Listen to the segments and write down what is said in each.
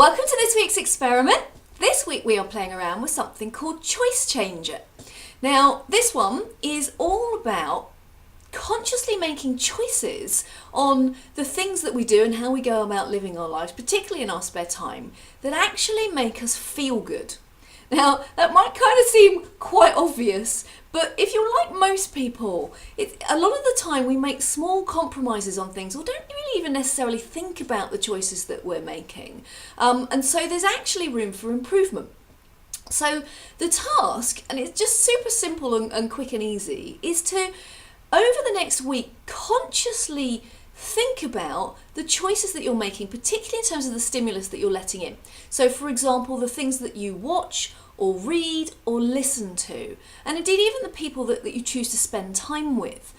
Welcome to this week's experiment. This week we are playing around with something called Choice Changer. Now, this one is all about consciously making choices on the things that we do and how we go about living our lives, particularly in our spare time, that actually make us feel good. Now, that might kind of seem quite obvious, but if you're like most people, a lot of the time we make small compromises on things or don't really even necessarily think about the choices that we're making. And so there's actually room for improvement. So the task, and it's just super simple and quick and easy, is to, over the next week, consciously think about the choices that you're making, particularly in terms of the stimulus that you're letting in. So, for example, the things that you watch or read or listen to, and indeed even the people that you choose to spend time with.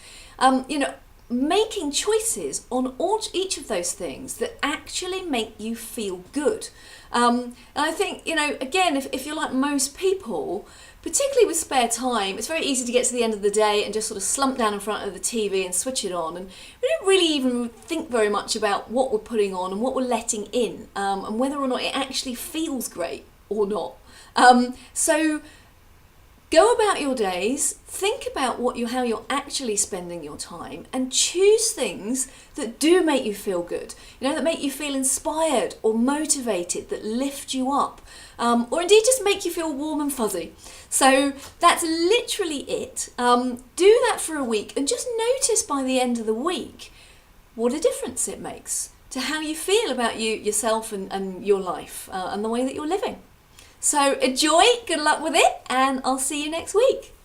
Making choices on each of those things that actually make you feel good. And I think, again, if you're like most people, particularly with spare time, it's very easy to get to the end of the day and just sort of slump down in front of the TV and switch it on. And we don't really even think very much about what we're putting on and what we're letting in, and whether or not it actually feels great or not. So go about your days, think about how you're actually spending your time, and choose things that do make you feel good, that make you feel inspired or motivated, that lift you up, or indeed just make you feel warm and fuzzy. So that's literally it. Do that for a week and just notice by the end of the week what a difference it makes to how you feel about yourself and your life and the way that you're living. So enjoy, good luck with it, and I'll see you next week.